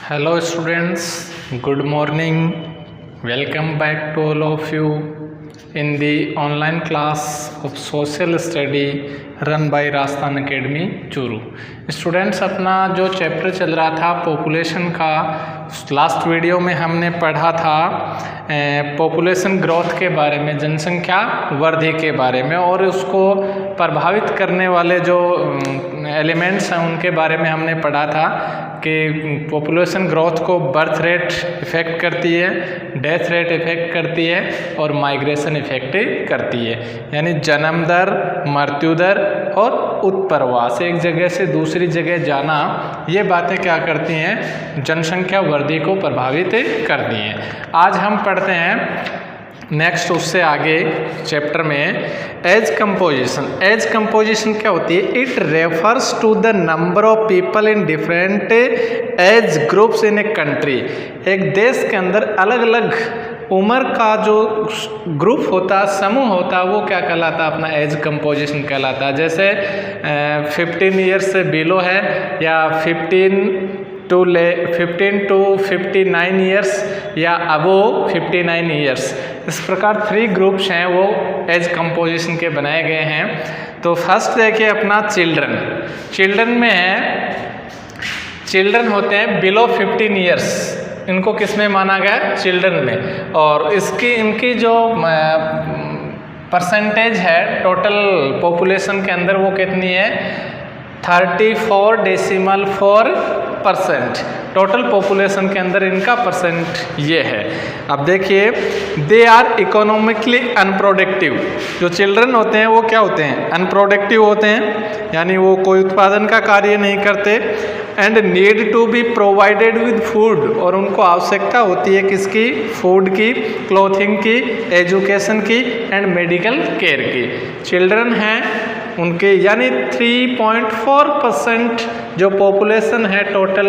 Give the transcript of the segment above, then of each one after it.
Hello students, good morning. Welcome back to all of you in the online class of social study run by Rajasthan academy Churu. Students, अपना जो chapter चल रहा था population का, last video में हमने पढ़ा था पॉपुलेशन ग्रोथ के बारे में, जनसंख्या वृद्धि के बारे में, और उसको प्रभावित करने वाले जो एलिमेंट्स हैं उनके बारे में हमने पढ़ा था कि पॉपुलेशन ग्रोथ को बर्थ रेट इफ़ेक्ट करती है, डेथ रेट इफ़ेक्ट करती है और माइग्रेशन इफ़ेक्ट करती है। यानी जन्म दर, मृत्यु दर और उत्प्रवास, एक जगह से दूसरी जगह जाना, ये बातें क्या करती हैं, जनसंख्या वृद्धि को प्रभावित करती हैं। आज हम पढ़ते हैं नेक्स्ट उससे आगे चैप्टर में एज कंपोजिशन। एज कंपोजिशन क्या होती है? It refers to the number of people in different age groups in a country. एक देश के अंदर अलग अलग उम्र का जो ग्रुप होता, समूह होता, वो क्या कहलाता है? अपना एज कंपोजिशन कहलाता है। जैसे 15 ईयर्स से बिलो है, या 15 to 59 ईयर्स, या अबोव 59 ईयर्स। इस प्रकार 3 ग्रुप्स हैं वो एज कंपोजिशन के बनाए गए हैं। तो फर्स्ट देखिए अपना चिल्ड्रन। चिल्ड्रन में है, चिल्ड्रन होते हैं बिलो 15 ईयर्स, इनको किस में माना गया? चिल्ड्रन में। और इनकी जो परसेंटेज है टोटल पॉपुलेशन के अंदर, वो कितनी है? 34.4%। टोटल पॉपुलेशन के अंदर इनका परसेंट ये है। अब देखिए, दे आर इकोनॉमिकली अनप्रोडक्टिव। जो चिल्ड्रन होते हैं वो क्या होते हैं? अनप्रोडक्टिव होते हैं, यानी वो कोई उत्पादन का कार्य नहीं करते। And need to be provided with food, और उनको आवश्यकता होती है किसकी? फूड की, क्लोथिंग की, एजुकेशन की एंड मेडिकल केयर की। चिल्ड्रन हैं उनके, यानी 3.4% जो पॉपुलेशन है टोटल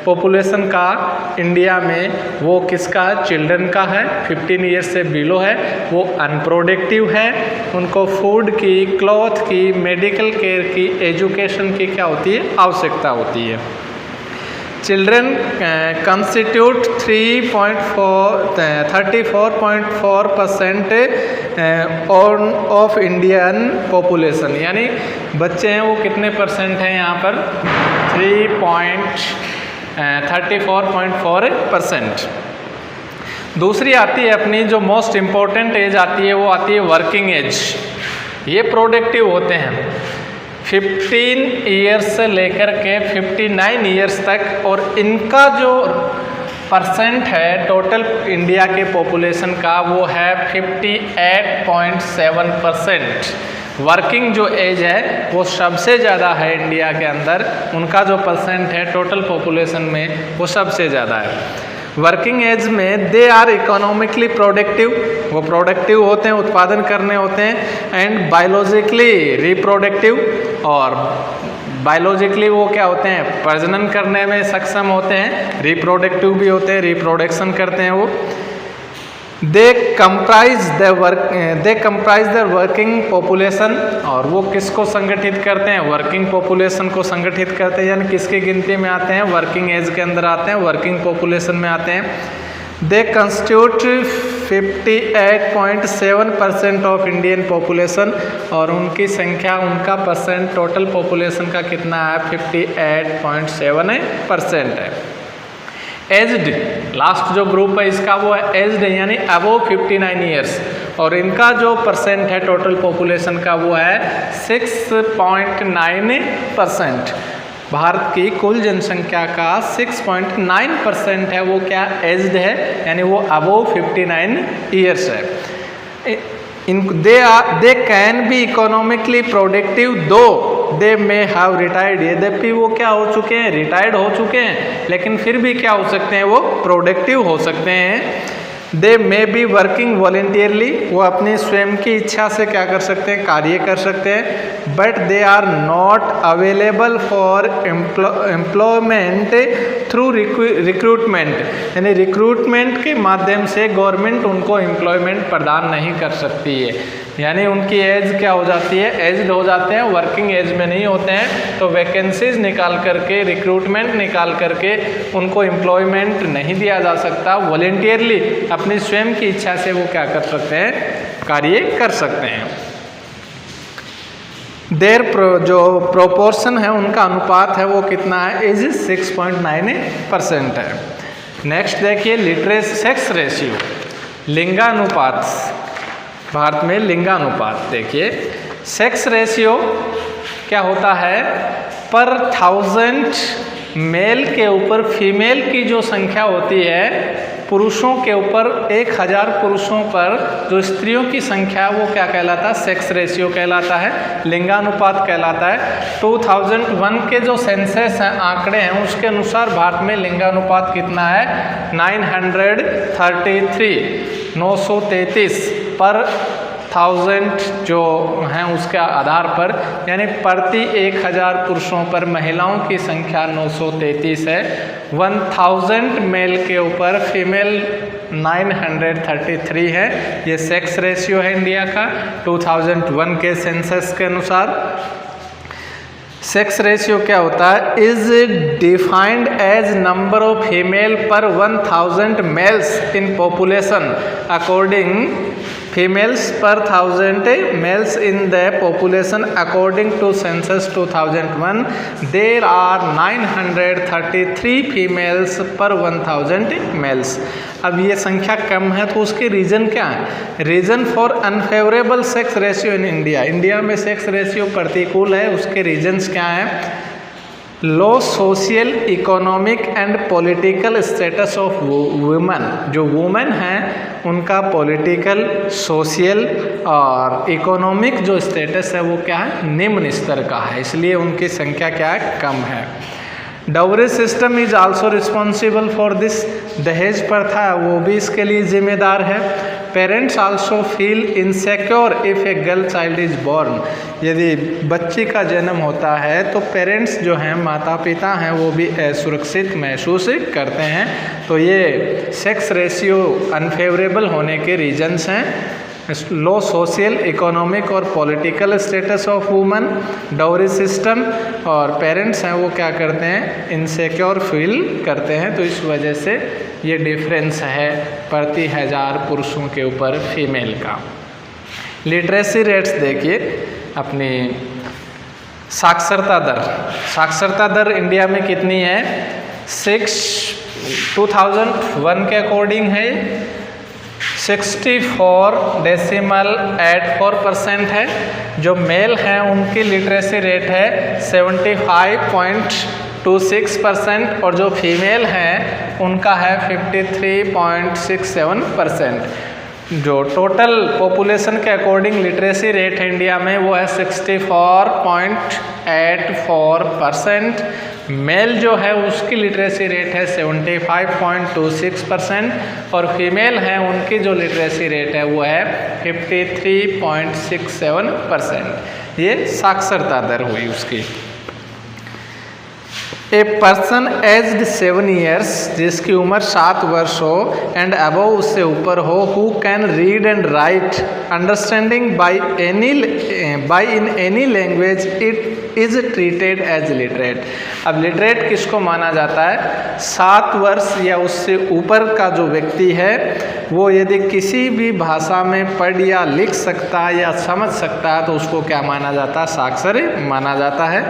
पॉपुलेशन का इंडिया में, वो किसका है? चिल्ड्रन का है। 15 ईयर्स से बिलो है, वो अनप्रोडक्टिव है, उनको फूड की, क्लॉथ की, मेडिकल केयर की, एजुकेशन की क्या होती है? आवश्यकता होती है। Children constitute 34.4% of Indian population. यानी बच्चे हैं वो कितने परसेंट हैं यहाँ पर? 34.4%। दूसरी आती है अपनी जो मोस्ट इम्पोर्टेंट एज आती है, वो आती है वर्किंग एज। ये प्रोडक्टिव होते हैं 15 ईयर्स से लेकर के 59 ईयर्स तक, और इनका जो परसेंट है टोटल इंडिया के पॉपुलेशन का, वो है 58.7%। वर्किंग जो एज है वो सबसे ज़्यादा है इंडिया के अंदर, उनका जो परसेंट है टोटल पॉपुलेशन में वो सबसे ज़्यादा है। वर्किंग एज में दे आर इकोनॉमिकली प्रोडक्टिव, वो प्रोडक्टिव होते हैं, उत्पादन करने होते हैं। एंड बायोलॉजिकली रिप्रोडक्टिव, और बायोलॉजिकली वो क्या होते हैं? प्रजनन करने में सक्षम होते हैं। रिप्रोडक्टिव भी होते हैं, रिप्रोडक्शन करते हैं वो। दे कंप्राइज द वर्किंग पॉपुलेशन, और वो किसको संगठित करते हैं? वर्किंग पॉपुलेशन को संगठित करते हैं। यानी किसकी गिनती में आते हैं? वर्किंग एज के अंदर आते हैं, वर्किंग पॉपुलेशन में आते हैं। दे कंस्टिट्यूट 58.7% ऑफ इंडियन पॉपुलेशन, और उनकी संख्या, उनका परसेंट टोटल पॉपुलेशन का कितना है? 58.7% है। एज्ड, लास्ट जो ग्रुप है इसका वो है एज्ड, यानी अबोव 59 ईयर्स, और इनका जो परसेंट है टोटल पॉपुलेशन का वो है 6.9%। भारत की कुल जनसंख्या का 6.9% है वो क्या? एज्ड है, यानी वो अबोव 59 ईयर्स है। They can be economically productive दो दे मे हैव रिटायर्ड। यद्यपि वो क्या हो चुके हैं? रिटायर्ड हो चुके हैं, लेकिन फिर भी क्या हो सकते हैं? वो प्रोडक्टिव हो सकते हैं। दे मे बी वर्किंग वॉलेंटियरली, वो अपनी स्वयं की इच्छा से क्या कर सकते हैं, कार्य कर सकते हैं, but they are not available for employment through recruitment, यानी रिक्रूटमेंट के माध्यम से गवर्नमेंट उनको एम्प्लॉयमेंट प्रदान नहीं कर सकती है, यानी उनकी एज क्या हो जाती है, एज्ड हो जाते हैं, वर्किंग एज में नहीं होते हैं, तो वैकेंसीज निकाल करके, रिक्रूटमेंट निकाल करके उनको एम्प्लॉयमेंट नहीं दिया जा सकता। वॉलेंटियरली अपनी स्वयं की इच्छा से वो क्या कर सकते हैं, कार्य कर सकते हैं। देर जो प्रोपोर्शन है, उनका अनुपात है वो कितना है, इज 6.9% है। नेक्स्ट देखिए लिटरेसी सेक्स रेशियो, लिंगानुपात, भारत में लिंगानुपात देखिए, सेक्स रेशियो क्या होता है, पर 1000 मेल के ऊपर फीमेल की जो संख्या होती है, पुरुषों के ऊपर 1000 पुरुषों पर जो स्त्रियों की संख्या है वो क्या कहलाता है, सेक्स रेशियो कहलाता है, लिंगानुपात कहलाता है। 2001 के जो सेंसस हैं, आंकड़े हैं, उसके अनुसार भारत में लिंगानुपात कितना है, 933 पर 1000 जो हैं उसके आधार पर, यानी प्रति 1000 पुरुषों पर महिलाओं की संख्या 933 है। 1000 मेल के ऊपर फीमेल 933 है। ये सेक्स रेशियो है इंडिया का 2001 के सेंसस के अनुसार। सेक्स रेशियो क्या होता है, is defined as number of female per 1000 males in population according females per 1000 males in the population according to census 2001 there are 933 females per 1000 males। अब ये संख्या कम है तो उसके रीज़न क्या है, reason for unfavourable sex ratio in India, India में sex ratio प्रतिकूल है, उसके रीजन्स क्या हैं, low social economic and political status of women, जो वुमेन हैं उनका पॉलिटिकल, सोशल और इकोनॉमिक जो स्टेटस है वो क्या है, निम्न स्तर का है, इसलिए उनकी संख्या क्या है, कम है। Dowry system is also responsible for this, दहेज प्रथा वो भी इसके लिए जिम्मेदार है। Parents also feel insecure if a girl child is born, यदि बच्ची का जन्म होता है तो पेरेंट्स जो हैं, माता पिता हैं, वो भी असुरक्षित महसूस करते हैं। तो ये सेक्स रेशियो अनफेवरेबल होने के रीजन्स हैं, लो सोशल इकोनॉमिक और political status of woman, dowry system, और पेरेंट्स हैं वो क्या करते हैं, इनसिक्योर फील करते हैं, तो इस वजह से ये डिफरेंस है प्रति 1000 पुरुषों के ऊपर फीमेल का। लिटरेसी रेट्स देखिए अपनी, साक्षरता दर, साक्षरता दर इंडिया में कितनी है, 2001 के अकॉर्डिंग है 64.84% है। जो मेल हैं उनकी लिटरेसी रेट है 75.26% और जो फीमेल हैं उनका है 53.67%। जो टोटल पॉपुलेशन के अकॉर्डिंग लिटरेसी रेट है इंडिया में वो है 64.84%। मेल जो है उसकी लिटरेसी रेट है 75.26% और फीमेल हैं उनकी जो लिटरेसी रेट है वो है 53.67%। ये साक्षरता दर हुई उसकी। ए पर्सन एज्ड 7 ईयर्स, जिसकी उम्र 7 वर्ष हो एंड अबव, उससे ऊपर हो, who can read and write understanding by in any language, it is treated as literate. अब लिटरेट किसको माना जाता है, 7 वर्ष या उससे ऊपर का जो व्यक्ति है वो यदि किसी भी भाषा में पढ़ या लिख सकता है या समझ सकता है तो उसको क्या माना जाता है, साक्षर माना जाता है।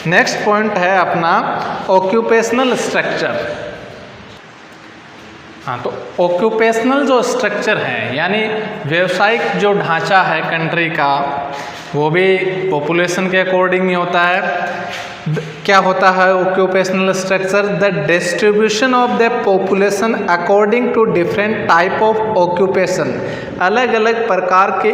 नेक्स्ट पॉइंट है अपना ऑक्यूपेशनल स्ट्रक्चर। हाँ, तो ऑक्यूपेशनल जो स्ट्रक्चर है यानी व्यवसायिक जो ढांचा है कंट्री का, वो भी पॉपुलेशन के अकॉर्डिंग ही होता है। क्या होता है occupational structure? The distribution of the population according to different type of occupation, अलग अलग प्रकार के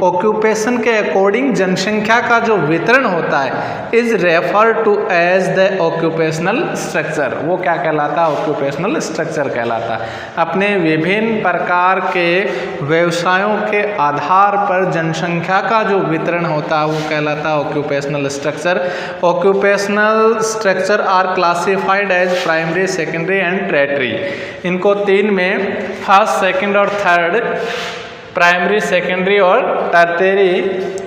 ऑक्यूपेशन के अकॉर्डिंग जनसंख्या का जो वितरण होता है is refer to as the occupational structure. वो क्या कहलाता है? ऑक्यूपेशनल स्ट्रक्चर कहलाता है। अपने विभिन्न प्रकार के व्यवसायों के आधार पर जनसंख्या का जो वितरण होता है वो कहलाता है occupational structure. Occupational structure are classified as primary, secondary and tertiary. इनको तीन में, फर्स्ट, सेकंड और थर्ड, प्राइमरी, सेकेंडरी और टर्टियरी,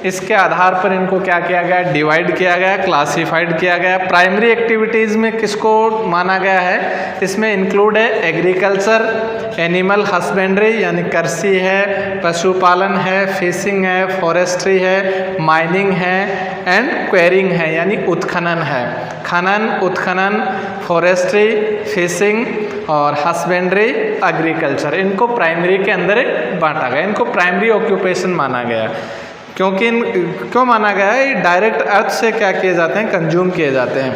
इसके आधार पर इनको क्या किया गया? डिवाइड किया गया, क्लासिफाइड किया गया। प्राइमरी एक्टिविटीज़ में किसको माना गया है? इसमें इंक्लूड है एग्रीकल्चर, एनिमल हस्बेंड्री यानी कृषि है, पशुपालन है, फिशिंग है, फॉरेस्ट्री है, माइनिंग है एंड क्वेरिंग है यानी उत्खनन है। खनन, उत्खनन, फॉरेस्ट्री, फिशिंग और हस्बेंड्री, एग्रीकल्चर, इनको प्राइमरी के अंदर बांटा गया। इनको प्राइमरी ऑक्यूपेशन माना गया। क्योंकि क्यों माना गया है? ये डायरेक्ट अर्थ से क्या किए जाते हैं? कंज्यूम किए जाते हैं।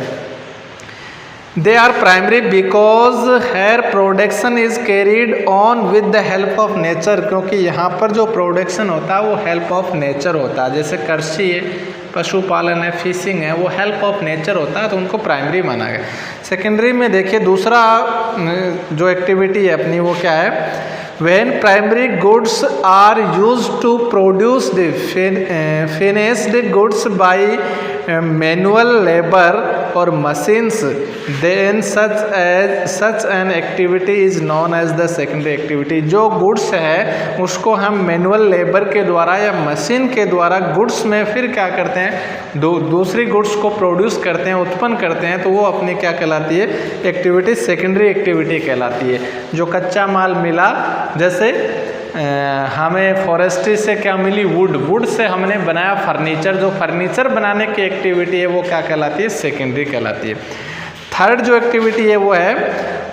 They are primary because here production is carried on with the help of nature, क्योंकि यहाँ पर जो प्रोडक्शन होता है वो हेल्प ऑफ नेचर होता है। जैसे कृषि है, पशुपालन है, फिशिंग है, वो हेल्प ऑफ नेचर होता है, तो उनको प्राइमरी माना गया। सेकेंडरी में देखिए दूसरा जो एक्टिविटी है अपनी वो क्या है? When primary goods are used to produce the finished goods by manual labor or machines, then such an activity is known as the secondary activity। जो गुड्स है उसको हम मैनुअल लेबर के द्वारा या मशीन के द्वारा गुड्स में फिर क्या करते हैं? दूसरी गुड्स को प्रोड्यूस करते हैं, उत्पन्न करते हैं, तो वो अपनी क्या कहलाती है? एक्टिविटी सेकेंडरी एक्टिविटी कहलाती है। जो कच्चा माल मिला, जैसे हमें फॉरेस्ट्री से क्या मिली? वुड, वुड से हमने बनाया फर्नीचर, जो फर्नीचर बनाने की एक्टिविटी है वो क्या कहलाती है? सेकेंडरी कहलाती है। थर्ड जो एक्टिविटी है वो है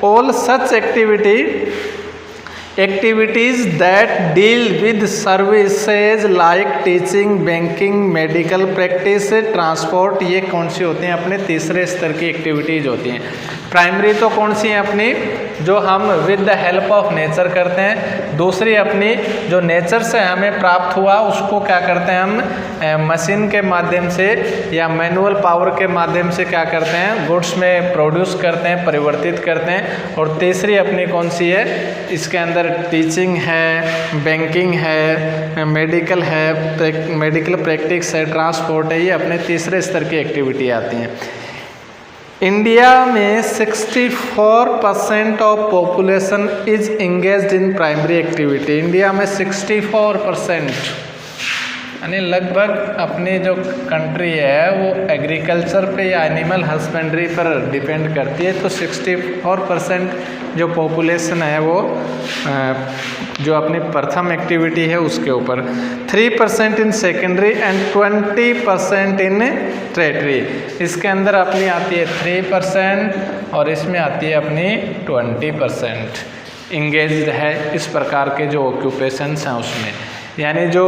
all such activities that deal with services like teaching, banking, medical practice, transport. ये कौन सी होती हैं? अपने तीसरे स्तर की एक्टिविटीज होती हैं। प्राइमरी तो कौन सी है अपनी? जो हम with the help of nature करते हैं। दूसरी अपनी जो नेचर से हमें प्राप्त हुआ उसको क्या करते हैं? हम मशीन के माध्यम से या मैनुअल पावर के माध्यम से क्या करते हैं? गुड्स में प्रोड्यूस करते हैं, परिवर्तित करते हैं। और तीसरी अपनी कौन सी है? इसके अंदर टीचिंग है, बैंकिंग है, मेडिकल है, मेडिकल प्रैक्टिस है, ट्रांसपोर्ट है। ये अपने तीसरे स्तर की एक्टिविटी आती हैं। इंडिया में 64% of population is engaged in primary activity. India में 64% यानी लगभग अपनी जो कंट्री है वो एग्रीकल्चर पे या एनिमल हस्बेंड्री पर डिपेंड करती है। तो 64% जो पॉपुलेशन है वो जो अपनी प्रथम एक्टिविटी है उसके ऊपर, 3% in secondary and 20% in tertiary. इसके अंदर अपनी आती है 3% और इसमें आती है अपनी 20% इंगेज्ड है इस प्रकार के जो ऑक्यूपेशंस हैं उसमें। यानी जो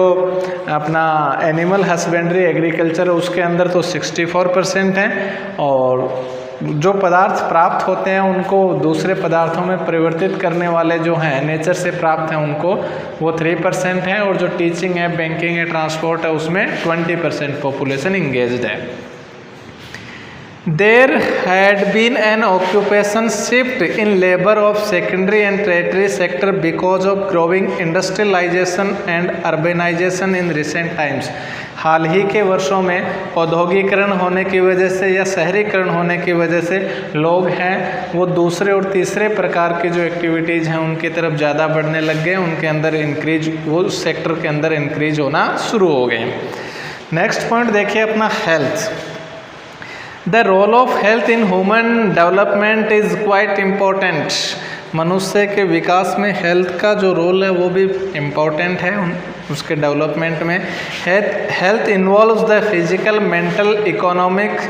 अपना एनिमल हस्बेंड्री, एग्रीकल्चर, उसके अंदर तो 64% हैं और जो पदार्थ प्राप्त होते हैं उनको दूसरे पदार्थों में परिवर्तित करने वाले जो हैं नेचर से प्राप्त हैं उनको वो 3% हैं। और जो टीचिंग है, बैंकिंग है, ट्रांसपोर्ट है उसमें 20% पॉपुलेशन इंगेज्ड है। There had been an occupation shift in labor of secondary and tertiary sector because of growing industrialization and urbanization in recent times। हाल ही के वर्षों में औद्योगिकरण होने की वजह से या शहरीकरण होने की वजह से लोग हैं वो दूसरे और तीसरे प्रकार की जो एक्टिविटीज़ हैं उनकी तरफ ज़्यादा बढ़ने लग गए, उनके अंदर इंक्रीज, वो सेक्टर के अंदर इंक्रीज होना शुरू हो गए। नेक्स्ट पॉइंट देखिए अपना health. The role of health in human development is quite important. मनुष्य के विकास में हेल्थ का जो रोल है वो भी इम्पोर्टेंट है उसके डेवलपमेंट में। Health involves the physical, mental, economic,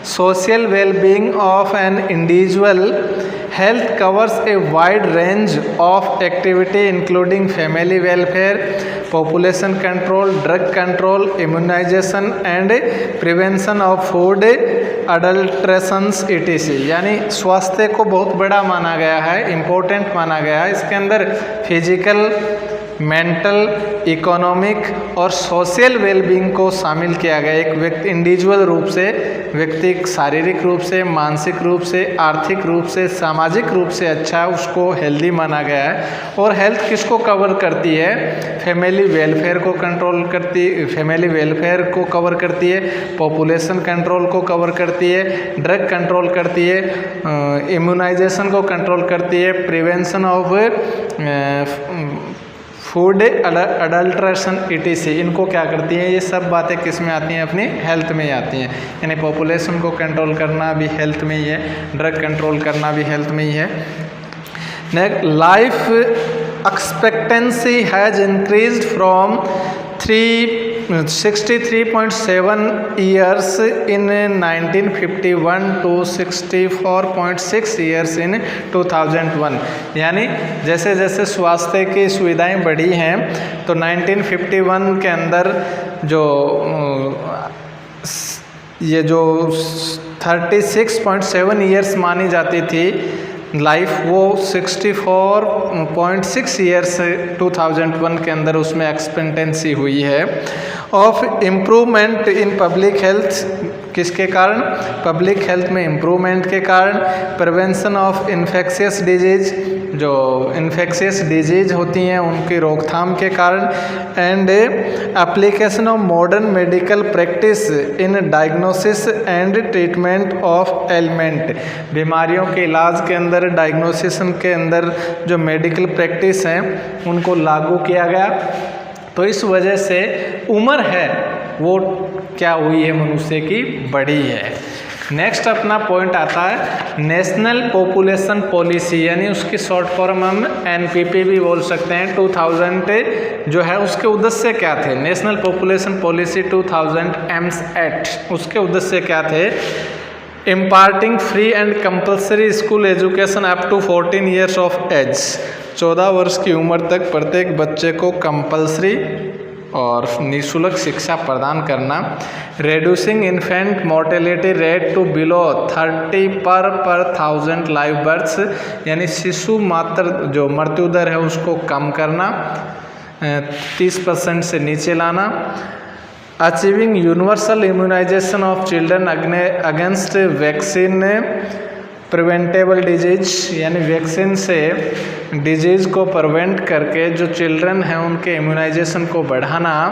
social wellbeing of an individual. Health covers a wide range of activity including family welfare, population control, drug control, immunisation and prevention of food adulterations etc। यानी स्वास्थ्य को बहुत बड़ा माना गया है, important माना गया है। इसके अंदर फिजिकल, मेंटल, इकोनॉमिक और सोशल वेलबींग को शामिल किया गया। एक व्यक्ति इंडिविजुअल रूप से, व्यक्ति शारीरिक रूप से, मानसिक रूप से, आर्थिक रूप से, सामाजिक रूप से अच्छा, उसको हेल्दी माना गया है। और हेल्थ किसको कवर करती है? फैमिली वेलफेयर को कंट्रोल करती, फैमिली वेलफेयर को कवर करती है, पॉपुलेशन कंट्रोल को कवर करती है, ड्रग कंट्रोल करती है, इम्यूनाइजेशन को कंट्रोल करती है, prevention of food adulteration etc। इनको क्या करती हैं? ये सब बातें किस में आती हैं? अपनी हेल्थ में ही आती हैं। यानी पॉपुलेशन को कंट्रोल करना भी हेल्थ में ही है, ड्रग कंट्रोल करना भी हेल्थ में ही है। Next, life expectancy has increased from 63.7 years in 1951 to 64.6 years in 2001। यानी जैसे जैसे स्वास्थ्य की सुविधाएं बढ़ी हैं तो 1951 के अंदर ये जो 36.7 ईयर्स मानी जाती थी लाइफ, वो 64.6 ईयर्स 2001 के अंदर उसमें एक्सपेक्टेंसी हुई है। Of improvement in public health, किसके कारण? पब्लिक हेल्थ में इम्प्रूवमेंट के कारण, प्रिवेंशन ऑफ इन्फेक्शियस डिजीज, जो इन्फेक्शियस डिजीज होती हैं उनकी रोकथाम के कारण, and application of modern medical practice in diagnosis and treatment of element. बीमारियों के इलाज के अंदर, डायग्नोसिस के अंदर जो मेडिकल प्रैक्टिस हैं उनको लागू किया गया। तो इस वजह से उम्र है वो क्या हुई है? मनुष्य की बढ़ी है। नेक्स्ट अपना पॉइंट आता है नेशनल पॉपुलेशन पॉलिसी, यानी उसकी शॉर्ट फॉर्म हम NPP भी बोल सकते हैं। 2000 जो है उसके उद्देश्य क्या थे? National population policy 2000 aims at, उसके उद्देश्य क्या थे? Imparting free and compulsory school education up to 14 years of age. 14 वर्ष की उम्र तक प्रत्येक बच्चे को कंपल्सरी और निःशुल्क शिक्षा प्रदान करना। Reducing infant mortality rate to below 30 per 1000 live births, यानी शिशु मात्र जो मृत्यु दर है उसको कम करना, 30% से नीचे लाना। Achieving universal immunization of children against vaccine preventable disease, यानी वैक्सीन से डिजीज़ को प्रिवेंट करके जो चिल्ड्रन हैं उनके इम्यूनाइजेशन को बढ़ाना।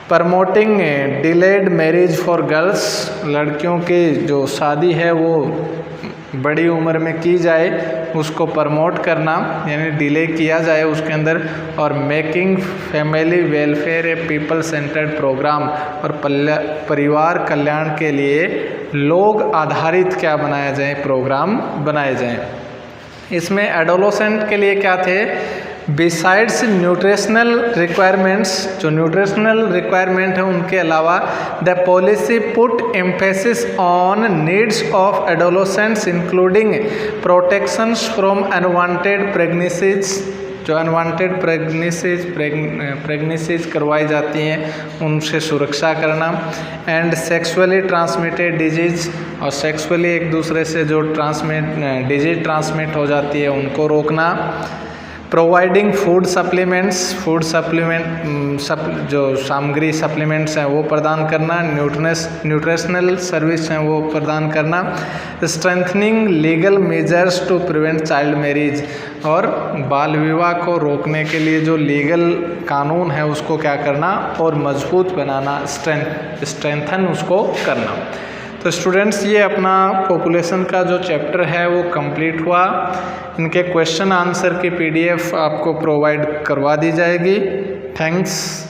Promoting delayed marriage for girls, लड़कियों की जो शादी है वो बड़ी उम्र में की जाए उसको प्रमोट करना, यानी डिले किया जाए उसके अंदर। और मेकिंग फैमिली वेलफेयर ए पीपल सेंटर्ड प्रोग्राम, और परिवार कल्याण के लिए लोग आधारित क्या बनाया जाए? प्रोग्राम बनाए जाएं। इसमें एडोलेसेंट के लिए क्या थे? बिसाइड्स न्यूट्रिशनल रिक्वायरमेंट्स, जो न्यूट्रिशनल रिक्वायरमेंट है उनके अलावा the policy put emphasis on needs of adolescents including protections from unwanted pregnancies, जो अनवांटेड प्रेगनेंसीज करवाई जाती हैं उनसे सुरक्षा करना। एंड सेक्सुअली ट्रांसमिटेड डिजीज, और सेक्सुअली एक दूसरे से जो डिजीज ट्रांसमिट हो जाती है उनको रोकना। प्रोवाइडिंग फूड सप्लीमेंट्स, जो सामग्री सप्लीमेंट्स हैं वो प्रदान करना। न्यूट्रिशनल सर्विस हैं वो प्रदान करना। Strengthening legal measures to prevent child marriage, और बाल विवाह को रोकने के लिए जो लीगल कानून है उसको क्या करना? और मजबूत बनाना, स्ट्रेंथन उसको करना। तो स्टूडेंट्स ये अपना पॉपुलेशन का जो चैप्टर है वो कंप्लीट हुआ। इनके क्वेश्चन आंसर की PDF आपको प्रोवाइड करवा दी जाएगी। थैंक्स।